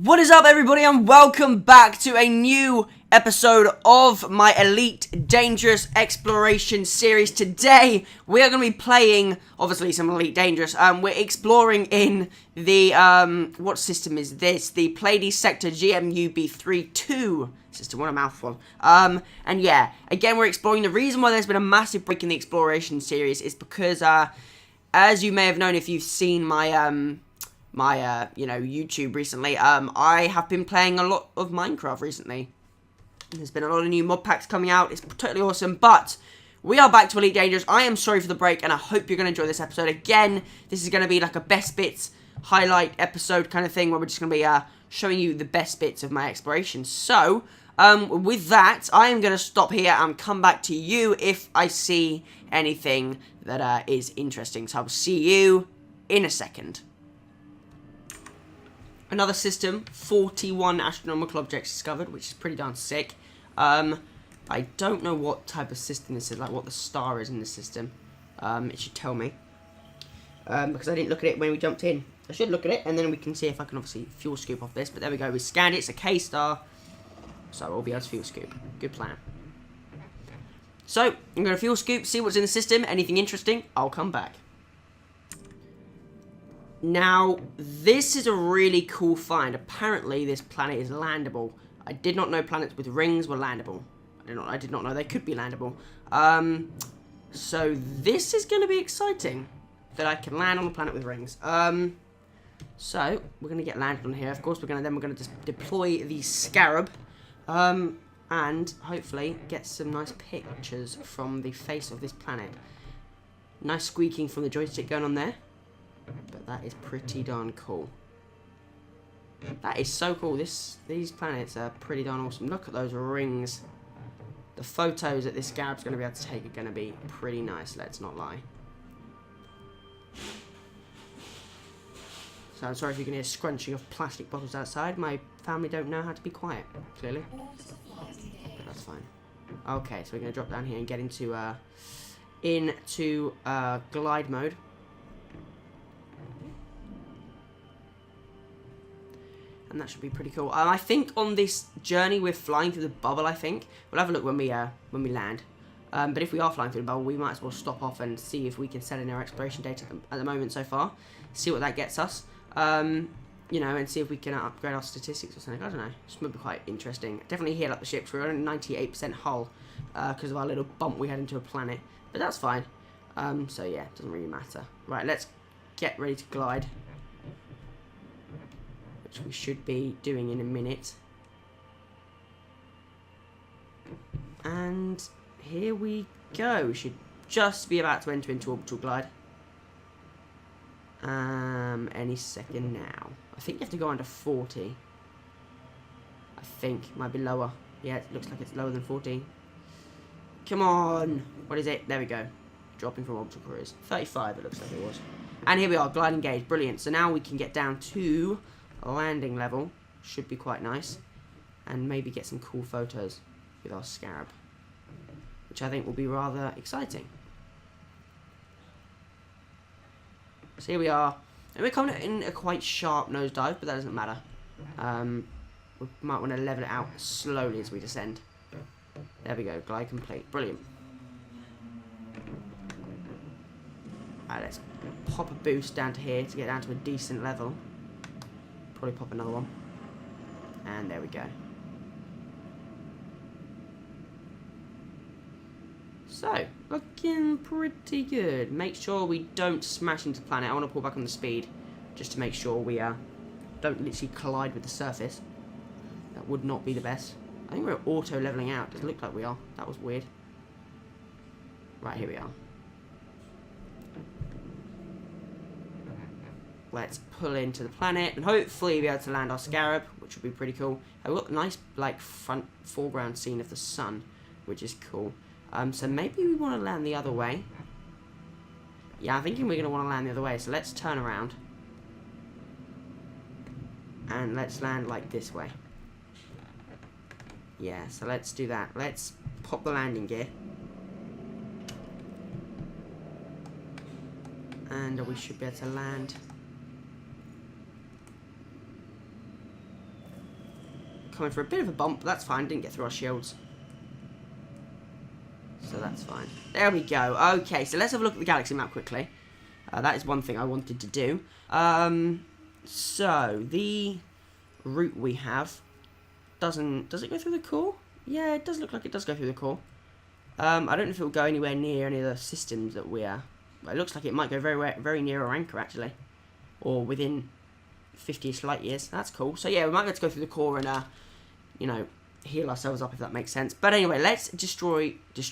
What is up, everybody, and welcome back to a new episode of my Elite Dangerous Exploration series. Today, we are going to be playing, obviously, some Elite Dangerous. We're exploring in the, what system is this? The Pleiades Sector GMUB-32 system. What a mouthful. And yeah, again, we're exploring. The reason why there's been a massive break in the exploration series is because, as you may have known if you've seen my, YouTube recently, I have been playing a lot of Minecraft recently. There's been a lot of new mod packs coming out. It's totally awesome, but we are back to Elite Dangerous. I am sorry for the break, and I hope you're going to enjoy this episode. Again, this is going to be like a best bits highlight episode kind of thing, where we're just going to be showing you the best bits of my exploration. So, with that, I am going to stop here and come back to you if I see anything that is interesting. So I will see you in a second. Another system, 41 astronomical objects discovered, which is pretty darn sick. I don't know what type of system this is, like what the star is in the system. It should tell me. Because I didn't look at it when we jumped in. I should look at it, and then we can see if I can obviously fuel scoop off this. But there we go, we scanned it, it's a K-star. So we'll be able to fuel scoop. Good plan. So, I'm going to fuel scoop, see what's in the system. Anything interesting, I'll come back. Now, this is a really cool find. Apparently, this planet is landable. I did not know planets with rings were landable. I did not know they could be landable. So this is going to be exciting. That I can land on a planet with rings. So, we're going to get landed on here. Of course, we're going to just deploy the scarab. And hopefully get some nice pictures from the face of this planet. Nice squeaking from the joystick going on there. But that is pretty darn cool. That is so cool. These planets are pretty darn awesome. Look at those rings. The photos that this scarab's going to be able to take are going to be pretty nice, let's not lie. So I'm sorry if you can hear scrunching of plastic bottles outside. My family don't know how to be quiet, clearly. But that's fine. Okay, so we're going to drop down here and get into glide mode. And that should be pretty cool. I think on this journey we're flying through the bubble, I think. We'll have a look when we land. But if we are flying through the bubble, we might as well stop off and see if we can set in our exploration data at the moment so far. See what that gets us. You know, and see if we can upgrade our statistics or something. I don't know. This might be quite interesting. Definitely heal up the ships. We're on 98% hull because of our little bump we had into a planet. But that's fine. So yeah, it doesn't really matter. Right, let's get ready to glide. Which we should be doing in a minute. And here we go. We should just be about to enter into orbital glide. Any second now. I think you have to go under 40. I think it might be lower. Yeah, it looks like it's lower than 40. Come on. What is it? There we go. Dropping from orbital cruise. 35 it looks like it was. And here we are, glide engaged. Brilliant. So now we can get down to landing level. Should be quite nice. And maybe get some cool photos with our scarab. Which I think will be rather exciting. So here we are. And we're coming in a quite sharp nosedive, but that doesn't matter. We might want to level it out slowly as we descend. There we go, glide complete. Brilliant. Alright, let's pop a boost down to here to get down to a decent level. Probably pop another one. And there we go. So, looking pretty good. Make sure we don't smash into the planet. I want to pull back on the speed just to make sure we don't literally collide with the surface. That would not be the best. I think we're auto leveling out. Doesn't look like we are. That was weird. Right, here we are. Let's pull into the planet and hopefully be able to land our scarab, which would be pretty cool. We've got a nice like foreground scene of the sun, which is cool. So maybe we want to land the other way. Yeah, I'm thinking we're going to want to land the other way. So let's turn around. And let's land like this way. Yeah, so let's do that. Let's pop the landing gear. And. and we should be able to land. coming for a bit of a bump, but that's fine. Didn't get through our shields. So that's fine. There we go. Okay, so let's have a look at the galaxy map quickly. That is one thing I wanted to do. So, the route we have does it go through the core? Yeah, it does look like it does go through the core. I don't know if it will go anywhere near any of the systems that we are. But it looks like it might go very near our anchor, actually. Or within 50-ish light years. That's cool. So yeah, we might be able to go through the core and, you know, heal ourselves up, if that makes sense. But anyway, let's deploy the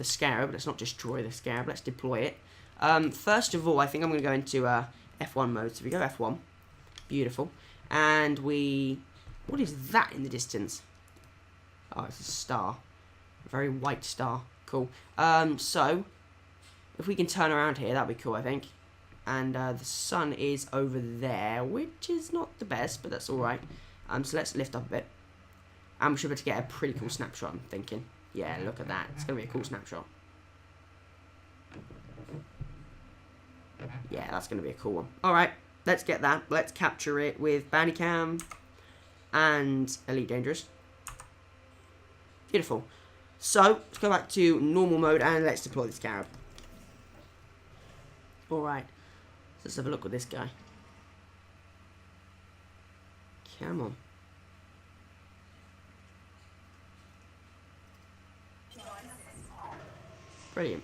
Scarab. Let's not destroy the Scarab, let's deploy it. First of all, I think I'm going to go into F1 mode. So we go F1. Beautiful. And what is that in the distance? Oh, it's a star. A very white star. Cool. So, if we can turn around here, that'd be cool, I think. And the sun is over there, which is not the best, but that's alright. So let's lift up a bit. And we should be able to get a pretty cool snapshot, I'm thinking. Yeah, look at that. It's going to be a cool snapshot. Yeah, that's going to be a cool one. Alright, let's get that. Let's capture it with Bandicam and Elite Dangerous. Beautiful. So, let's go back to normal mode and let's deploy the Scarab. Alright, let's have a look with this guy. Come on. Brilliant.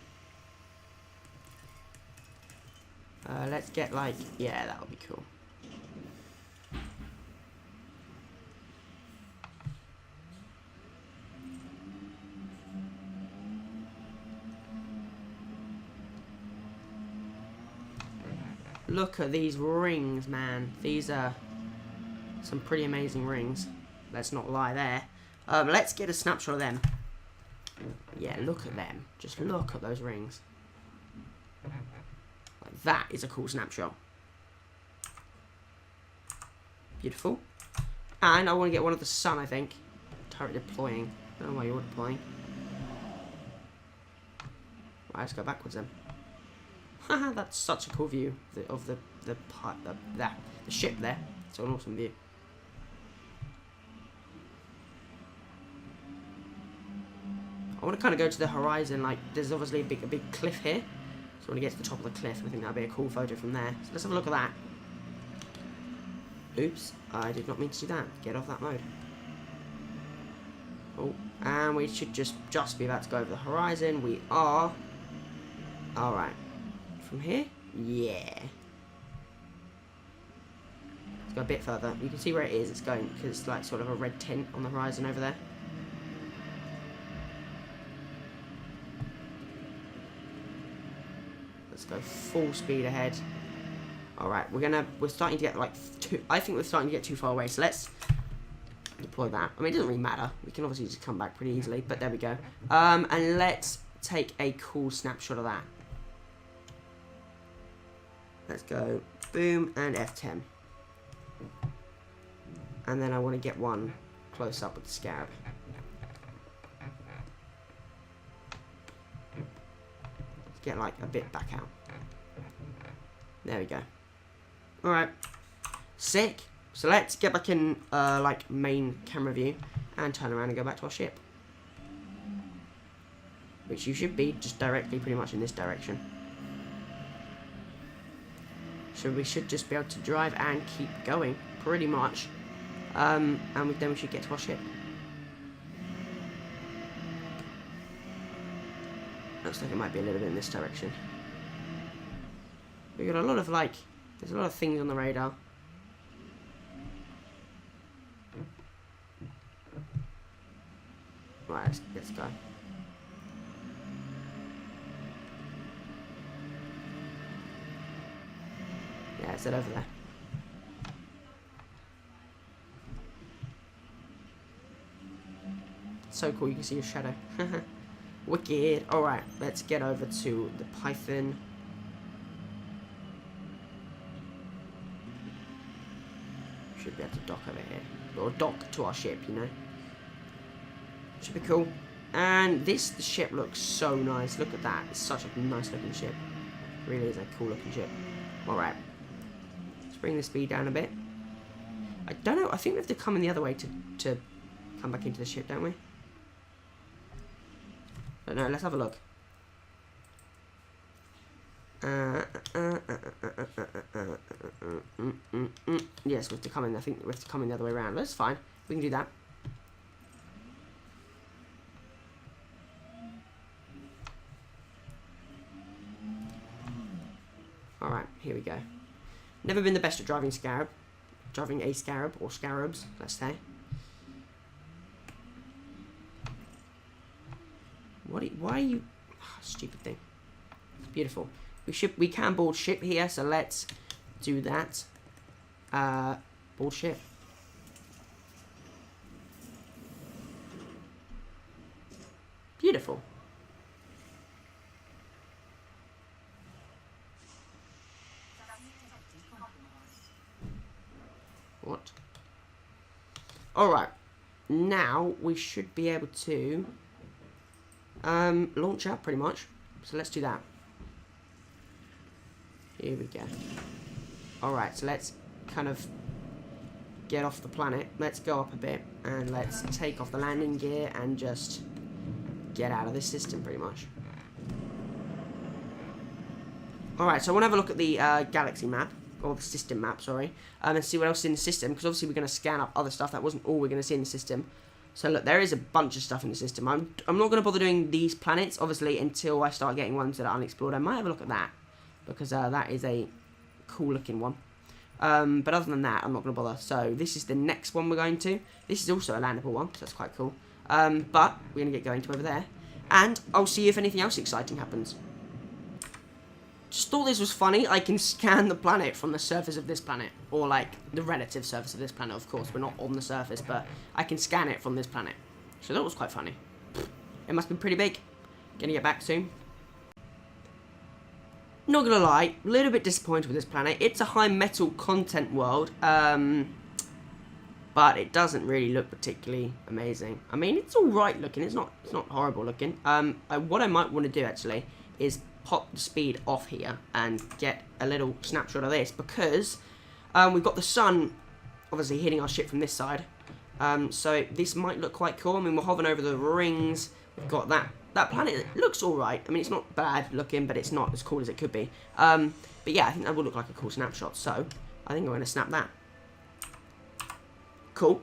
Let's get like, yeah, that'll be cool. Look at these rings, man. These are some pretty amazing rings. Let's not lie there. Let's get a snapshot of them. Yeah, look at them. Just look at those rings. Like, that is a cool snapshot. Beautiful. And I want to get one of the sun, I think. Turret deploying. I don't know why you're deploying. Right, let's go backwards then. Haha, that's such a cool view of the ship there. It's an awesome view. I want to kind of go to the horizon. Like, there's obviously a big cliff here, so I want to get to the top of the cliff. And I think that'd be a cool photo from there. So let's have a look at that. Oops, I did not mean to do that. Get off that mode. Oh, and we should just be about to go over the horizon. We are. All right. From here? Yeah. Let's go a bit further. You can see where it is. It's going because it's like sort of a red tint on the horizon over there. Let's go full speed ahead. All right, we're starting to get like I think we're starting to get too far away. So let's deploy that. I mean, it doesn't really matter. We can obviously just come back pretty easily. But there we go. And let's take a cool snapshot of that. Let's go boom and F10. And then I want to get one close up with the Scarab. Let's get like a bit back out. There we go. Alright. Sick. So let's get back in like main camera view and turn around and go back to our ship. Which you should be just directly pretty much in this direction. So we should just be able to drive and keep going, pretty much. And then we should get to our ship. Looks like it might be a little bit in this direction. We got a lot of like, there's a lot of things on the radar. Right, let's go. Yeah, it's over there. So cool, you can see your shadow. Wicked. Alright, let's get over to the Python. Should be able to dock over here. Or dock to our ship, you know. Should be cool. And the ship looks so nice. Look at that. It's such a nice looking ship. Really is a cool looking ship. Alright. Let's bring the speed down a bit. I don't know. I think we have to come in the other way to come back into the ship, don't we? I don't know. Let's have a look. Yes, we have to come in. I think we have to come in the other way around. That's fine. We can do that. Alright, here we go. Never been the best at driving Scarab. Driving a Scarab, or Scarabs, let's say. Why are you... Oh, stupid thing. Beautiful. We can board ship here, so let's do that. Board ship. Beautiful. What? Alright. Now we should be able to launch out pretty much. So let's do that. Here we go. Alright, so let's kind of get off the planet. Let's go up a bit and let's take off the landing gear and just get out of this system pretty much. Alright, so I want to have a look at the galaxy map. Or the system map, sorry, and see what else is in the system, because obviously we're going to scan up other stuff. That wasn't all we're going to see in the system. So look, there is a bunch of stuff in the system. I'm not going to bother doing these planets, obviously, until I start getting ones that are unexplored. I might have a look at that, because that is a cool looking one. But other than that, I'm not going to bother. So this is the next one we're going to. This is also a landable one, so that's quite cool. But we're going to get going to over there, and I'll see if anything else exciting happens. Just thought this was funny. I can scan the planet from the surface of this planet. Or, like, the relative surface of this planet, of course. We're not on the surface, but I can scan it from this planet. So that was quite funny. It must be pretty big. Gonna get back soon. Not gonna lie, a little bit disappointed with this planet. It's a high metal content world. But it doesn't really look particularly amazing. I mean, it's alright looking. It's not horrible looking. What I might want to do, actually, is pop the speed off here and get a little snapshot of this, because we've got the sun obviously hitting our ship from this side, so this might look quite cool. I mean, we're hovering over the rings. We've got that planet. It looks alright. I mean, it's not bad looking, but it's not as cool as it could be. But yeah, I think that would look like a cool snapshot, so I think I'm going to snap that. Cool.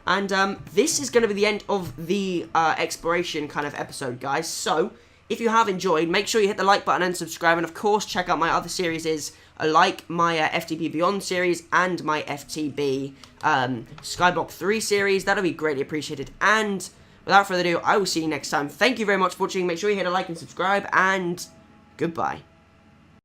And this is going to be the end of the exploration kind of episode, guys. So if you have enjoyed, make sure you hit the like button and subscribe. And of course, check out my other series, like my FTB Beyond series and my FTB Skyblock 3 series. That'll be greatly appreciated. And without further ado, I will see you next time. Thank you very much for watching. Make sure you hit a like and subscribe. And goodbye.